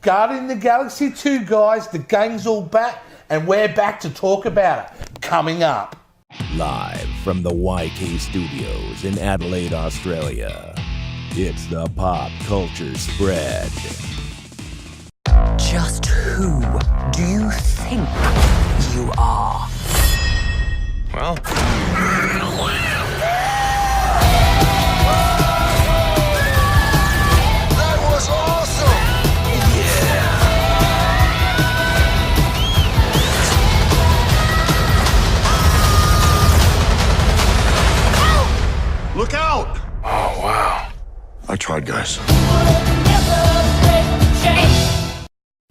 Guardians of the Galaxy 2, guys. The gang's all back, and we're back to talk about it. Coming up. Live from the YK Studios in Adelaide, Australia, it's the Pop Culture Spread. Just who do you think you are? Well... That was awesome! Yeah! Look out! Oh, wow. I tried, guys.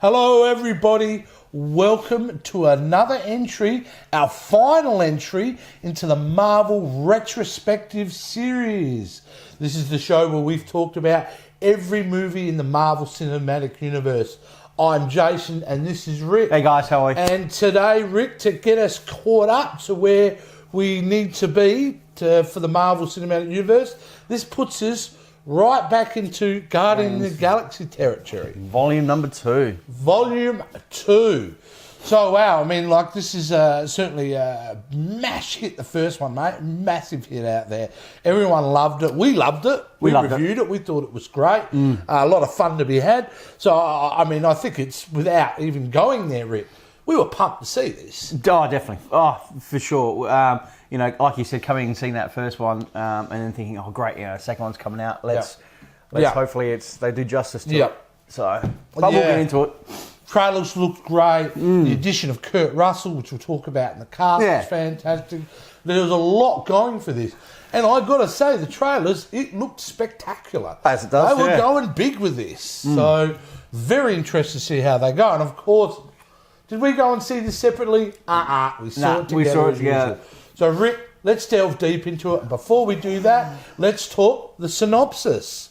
Hello, everybody. Welcome to another entry, our final entry into the Marvel Retrospective series. This is the show where we've talked about every movie in the Marvel Cinematic Universe. I'm Jason, and this is Rick. Hey guys, how are you? And today, Rick, to get us caught up to where we need to be for the Marvel Cinematic Universe, this puts us right back into Guardians of the Galaxy territory. Volume number 2. Volume 2. So, wow, I mean, like, this is certainly a mash hit, the first one, mate. Massive hit out there. Everyone loved it. We loved it. We reviewed it. We thought it was great. A lot of fun to be had. So, I mean, I think it's, without even going there, Rick, we were pumped to see this. Oh, definitely. Oh, for sure. You know, like you said, coming and seeing that first one, and then thinking, oh, great, you know, second one's coming out. Let's hopefully they do justice to it. So, but we'll get into it. Trailers looked great. The addition of Kurt Russell, which we'll talk about in the cast, was fantastic. There was a lot going for this. And I got to say, the trailers, it looked spectacular. As it does, They were going big with this. So, very interested to see how they go. And, of course, did we go and see this separately? We saw it together. We saw it together. So, Rick, let's delve deep into it. And before we do that, let's talk the synopsis.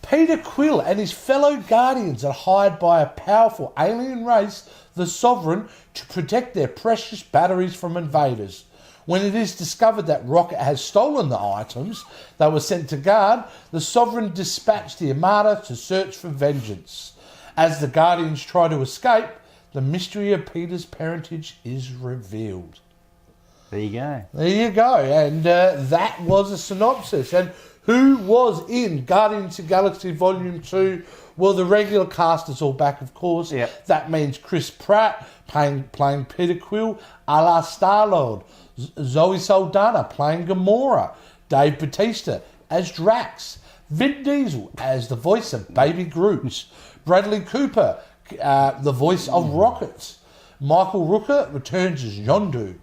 Peter Quill and his fellow Guardians are hired by a powerful alien race, the Sovereign, to protect their precious batteries from invaders. When it is discovered that Rocket has stolen the items they were sent to guard, the Sovereign dispatched the Armada to search for vengeance. As the Guardians try to escape, the mystery of Peter's parentage is revealed. There you go. There you go. And that was a synopsis. And who was in Guardians of the Galaxy Volume 2? Well, the regular cast is all back, of course. Yep. That means Chris Pratt playing Peter Quill, a la Star-Lord. Zoe Saldana playing Gamora. Dave Bautista as Drax. Vin Diesel as the voice of Baby Groot. Bradley Cooper, the voice of Rocket. Michael Rooker returns as Yondu.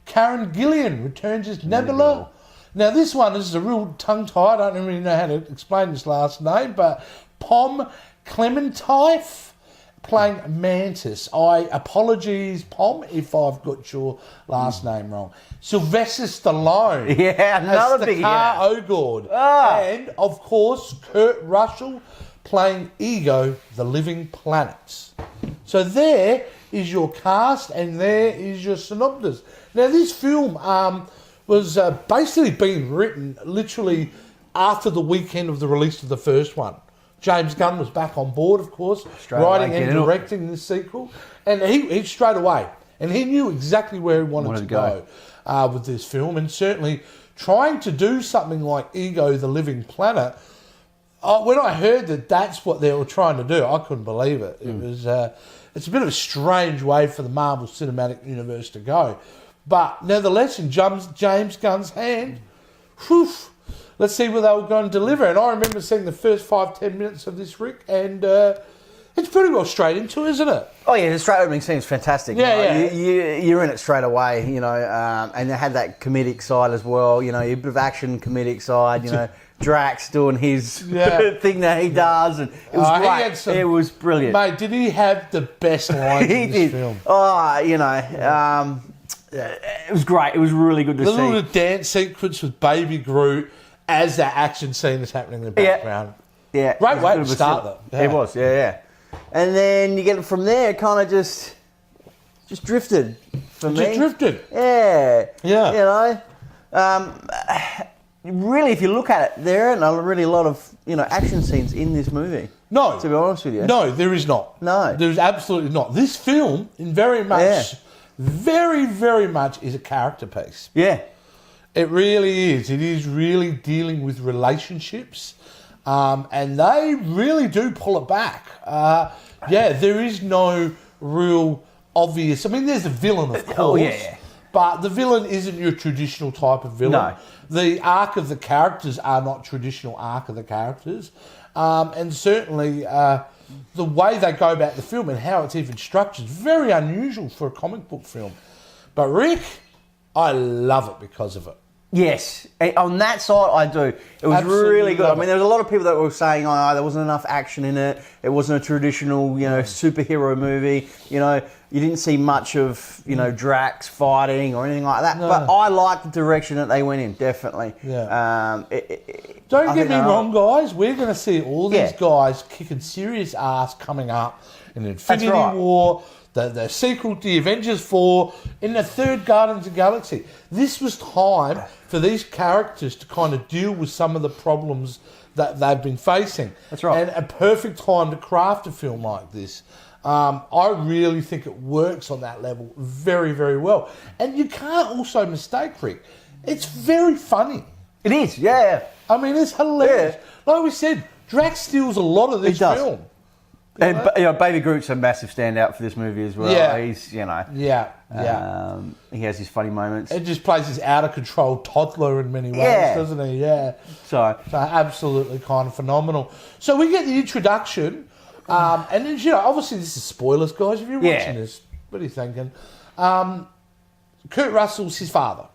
Karen Gillian returns as Nebula. Now, this one is a real tongue-tie. I don't really know how to explain this last name, but Pom Clementif playing Mantis. Apologies, Pom, if I've got your last name wrong. Sylvester Stallone. Yeah, another big hitter. Ogord. And, of course, Kurt Russell playing Ego, the Living Planet. So there is your cast, and there is your synopsis. Now, this film was basically being written literally after the weekend of the release of the first one. James Gunn was back on board, of course, writing and directing this sequel. And he straight away, and he knew exactly where he wanted to go with this film. And certainly trying to do something like Ego, the Living Planet, when I heard that that's what they were trying to do, I couldn't believe it. It was it's a bit of a strange way for the Marvel Cinematic Universe to go. But nevertheless, in James Gunn's hand, let's see what they were going to deliver. And I remember seeing the first 5-10 minutes of this, Rick, and it's pretty well straight into, isn't it? Oh yeah, the straight opening scene is fantastic. You're in it straight away, you know, and they had that comedic side as well. You know, a bit of action comedic side. You know, Drax doing his thing that he does, and it was great. It was brilliant, mate. Did he have the best lines in this film? Oh, you know. It was great. It was really good to see. The little dance sequence with Baby Groot as that action scene is happening in the background. Yeah. Great way to start, though. It was, yeah. And then you get it from there, kind of just drifted for me. Just drifted? Yeah. Yeah. You know, really, if you look at it, there aren't really a lot of action scenes in this movie. No. To be honest with you. No, there is not. No. There's absolutely not. This film, very, very much is a character piece. Yeah. It really is. It is really dealing with relationships. And they really do pull it back. There is no real obvious... I mean, there's a villain, of course. Oh, yeah. But the villain isn't your traditional type of villain. No. The arc of the characters are not traditional arc of the characters. And certainly the way they go about the film and how it's even structured is very unusual for a comic book film. But Rick, I love it because of it. Yes, on that side I do. It was Absolutely really good. I love mean, it. there was a lot of people that were saying, "Oh, there wasn't enough action in it. It wasn't a traditional, superhero movie. You didn't see much of, Drax fighting or anything like that." No. But I like the direction that they went in. Definitely. Yeah. Don't get me wrong, guys. We're going to see all these guys kicking serious ass coming up in Infinity War. The sequel to the Avengers 4, in the third Guardians of the Galaxy. This was time for these characters to kind of deal with some of the problems that they've been facing. That's right. And a perfect time to craft a film like this. I really think it works on that level very, very well. And you can't also mistake, Rick, it's very funny. It is, yeah. I mean, it's hilarious. Yeah. Like we said, Drax steals a lot of this film. And Baby Groot's a massive standout for this movie as well. Yeah. He's, He has his funny moments. It just plays this out of control toddler in many ways, doesn't he? Yeah. So absolutely kind of phenomenal. So we get the introduction, and then, obviously this is spoilers, guys. If you're watching this, what are you thinking? Kurt Russell's his father.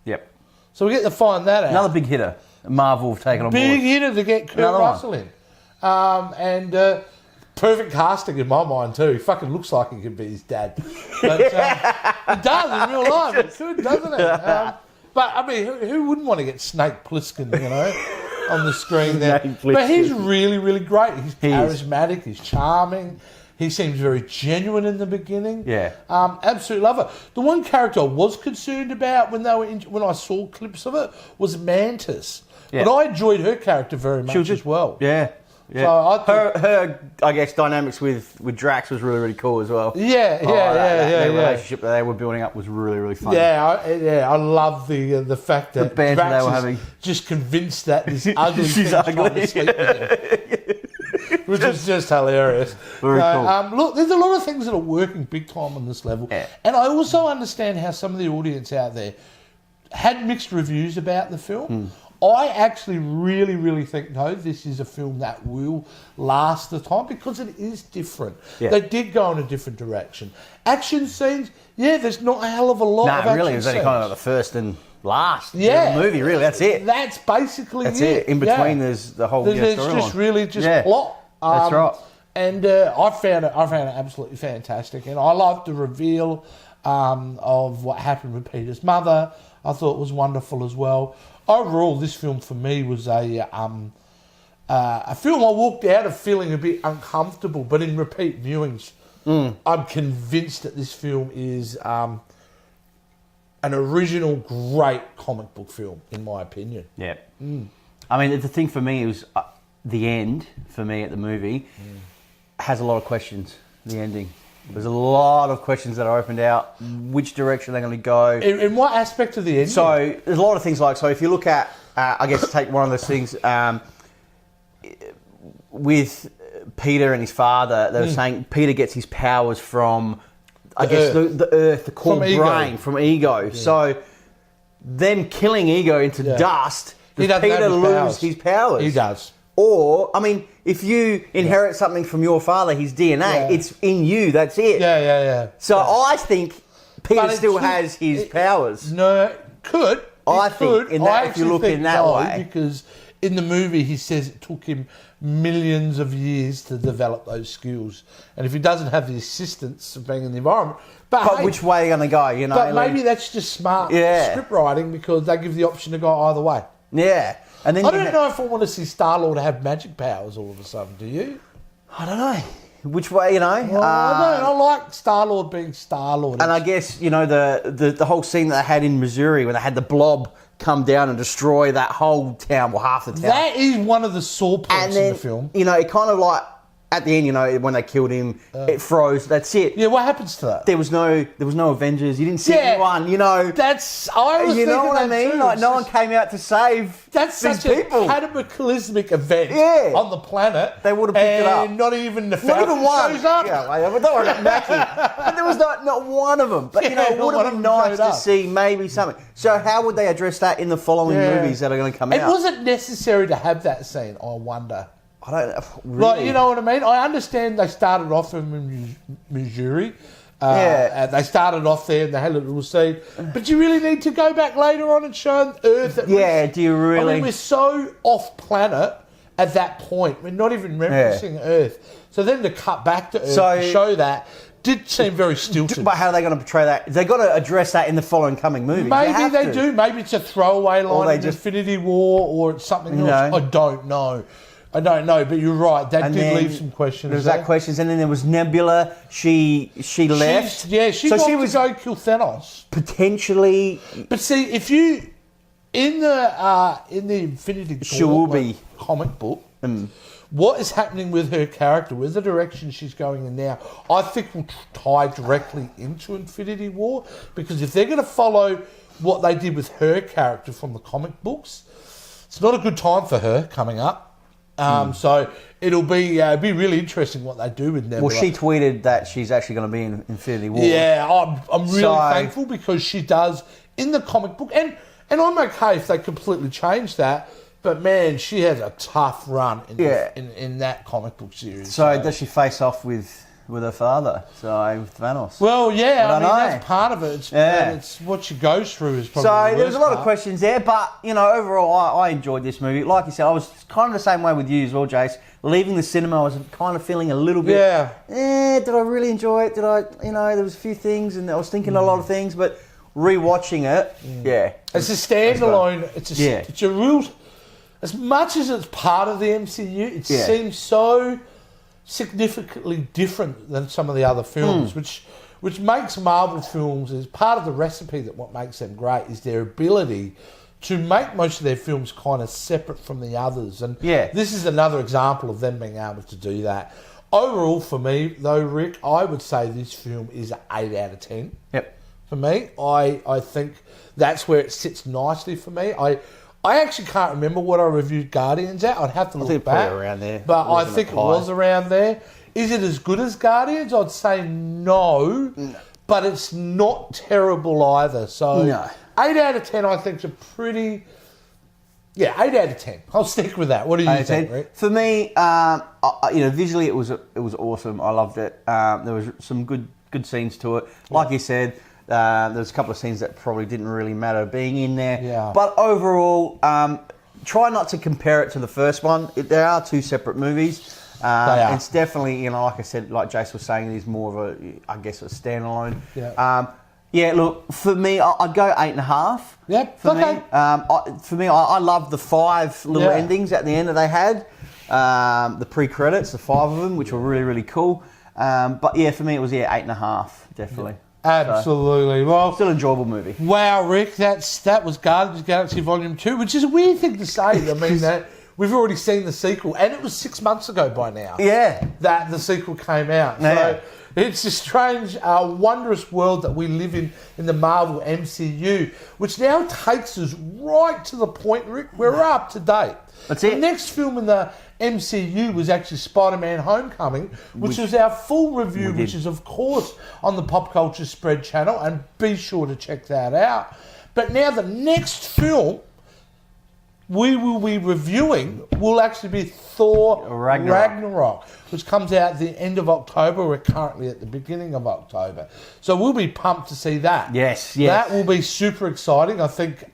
Yep. So we get to find that out. Another big hitter. Marvel have taken on board. Big hitter to get Kurt Russell in. And perfect casting in my mind too. He fucking looks like he could be his dad. But he does in real life. It could, doesn't it? But I mean, who wouldn't want to get Snake Plissken, on the screen there? But he's really, really great. He's charismatic. He's charming. He seems very genuine in the beginning. Yeah. Absolutely love it. The one character I was concerned about when I saw clips of it was Mantis. Yeah. But I enjoyed her character very much as well. Yeah. Yeah. So I her, I guess, dynamics with Drax was really, really cool as well. Yeah. The relationship that they were building up was really, really fun. I love the fact that the banter Drax they were is having. Just convinced that this ugly she's thing's trying to sleep with him. Which is just hilarious. Very cool. Look, there's a lot of things that are working big time on this level. Yeah. And I also understand how some of the audience out there had mixed reviews about the film. I actually really, really think, no, this is a film that will last the time because it is different. Yeah. They did go in a different direction. Action scenes, there's not a hell of a lot of action really, it was only scenes. kind of the first and last of the movie, really. That's it. That's basically it. That's it. In between, there's the whole storyline. There's just really plot. That's right. And I found it absolutely fantastic. And I loved the reveal of what happened with Peter's mother. I thought it was wonderful as well. Overall, this film for me was a film I walked out of feeling a bit uncomfortable, but in repeat viewings, I'm convinced that this film is an original, great comic book film, in my opinion. Yeah. I mean, the thing for me was the end, for me at the movie, has a lot of questions, the ending. There's a lot of questions that are opened out. Which direction they're going to go? In what aspect of the ending? So there's a lot of things like, so if you look at, I guess take one of those things, with Peter and his father, they were saying Peter gets his powers from, the earth, the core brain, from ego. Yeah. So them killing ego into dust, does Peter lose his powers? He does. Or, I mean, if you inherit something from your father, his DNA, it's in you, that's it. Yeah. So I think Peter still has his powers. No, could. I think if you look in that way. Because in the movie he says it took him millions of years to develop those skills. And if he doesn't have the assistance of being in the environment... But which way are you going to go, you know? But maybe that's just smart script writing because they give the option to go either way. Yeah. And then I don't know if I want to see Star-Lord have magic powers all of a sudden, do you? I don't know. Which way, you know? Well, I don't. I like Star-Lord being Star-Lord. And I guess, you know, the whole scene that they had in Missouri when they had the blob come down and destroy that whole town, well, half the town. That is one of the sore points And then, in the film. you know, it kind of like, at the end, you know, when they killed him, it froze. That's it. Yeah, what happens to that? There was no Avengers. You didn't see anyone. You know, I was you know what I thinking that mean. too. Like no one came out to save. That's these such people. a cataclysmic event on the planet. They would have picked it up. And not even the Not Falcon even one. shows up. Yeah, like, don't worry about Mackie. But there was not one of them. But you know, it would have been nice to see maybe something. So how would they address that in the following movies that are going to come out? And was it necessary to have that scene? I wonder. I don't know. Really? Like, you know what I mean? I understand they started off in Missouri. And they started off there and they had a little scene. But you really need to go back later on and show Earth. Do you really? I mean, we're so off planet at that point. We're not even referencing Earth. So then to cut back to Earth to show that did seem very stilted. But how are they going to portray that? They've got to address that in the following coming movies. Maybe they do. Maybe it's a throwaway line in Infinity War or it's something else. I don't know. But you're right. That did leave some questions. There was that questions, and then there was Nebula. She left. She was to go kill Thanos potentially. But see, if you in the Infinity War comic book, what is happening with her character, with the direction she's going in now, I think will tie directly into Infinity War, because if they're going to follow what they did with her character from the comic books, it's not a good time for her coming up. So it'll be really interesting what they do with Nebula. Well, she tweeted that she's actually going to be in Infinity War. Yeah, I'm really thankful because she does in the comic book, and I'm okay if they completely change that. But man, she has a tough run in that comic book series. So does she face off with her father? So with Thanos? Well, yeah, I mean that's part of it. It's what she goes through is probably. So there's a lot of questions there, but you know, overall, I enjoyed this movie. Like you said, I was kind of the same way with you as well, Jace. Leaving the cinema, I was kind of feeling a little bit. Did I really enjoy it? Did I? You know, there was a few things, and I was thinking a lot of things, but rewatching it, it's a standalone. It's a real. As much as it's part of the MCU, it seems so significantly different than some of the other films, which makes Marvel films, is part of the recipe that what makes them great is their ability to make most of their films kind of separate from the others. And this is another example of them being able to do that. Overall, for me, though, Rick, I would say this film is an 8 out of 10. Yep. For me, I think that's where it sits nicely for me. I actually can't remember what I reviewed Guardians at. I'd have to look back. Around there. But I think it was around there. Is it as good as Guardians? I'd say no. But it's not terrible either. So 8 out of 10 I think is a pretty... Yeah, 8 out of 10. I'll stick with that. What do you think, Rick? For me, visually it was awesome. I loved it. There was some good scenes to it. Like you said... there's a couple of scenes that probably didn't really matter being in there. Yeah. But overall, try not to compare it to the first one. There are two separate movies. They are. It's definitely, like I said, like Jace was saying, it is more of a standalone. Yeah. Look, for me, I'd go 8.5. Yeah, for me. I love the 5 little endings at the end that they had. The pre-credits, the 5 of them, which were really, really cool. But yeah, for me, it was 8.5, definitely. Yeah. Absolutely. Well, still an enjoyable movie. Wow, Rick, that was Guardians of the Galaxy Volume 2, which is a weird thing to say. I mean, that we've already seen the sequel, and it was 6 months ago by now. Yeah. That the sequel came out. Yeah. So it's a strange, wondrous world that we live in the Marvel MCU, which now takes us right to the point, Rick, where we're up to date. That's it. The next film in the MCU was actually Spider-Man Homecoming, which was our full review, which is, of course, on the Pop Culture Spread channel, and be sure to check that out. But now the next film we will be reviewing will actually be Thor Ragnarok, which comes out at the end of October. We're currently at the beginning of October. So we'll be pumped to see that. Yes. That will be super exciting. I think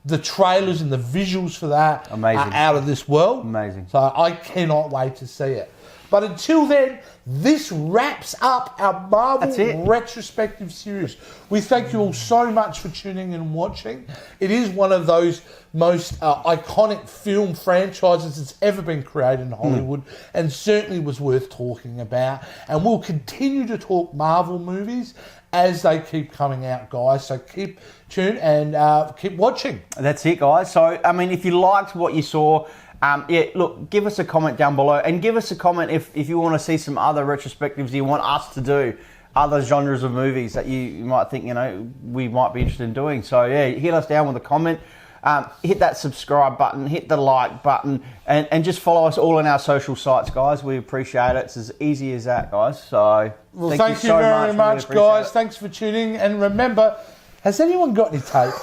the trailers and the visuals for that are out of this world. Amazing. So I cannot wait to see it. But until then, this wraps up our Marvel Retrospective series. We thank you all so much for tuning in and watching. It is one of those most iconic film franchises that's ever been created in Hollywood, and certainly was worth talking about. And we'll continue to talk Marvel movies as they keep coming out, guys. So keep tuned and keep watching. That's it, guys. So, I mean, if you liked what you saw, look, give us a comment down below, and give us a comment if you want to see some other retrospectives you want us to do, other genres of movies that you might think, we might be interested in doing. So, yeah, hit us down with a comment. Hit that subscribe button, hit the like button, and just follow us all on our social sites, guys. We appreciate it. It's as easy as that, guys. So, thank you very much, guys. Thanks for tuning. And remember, has anyone got any tape?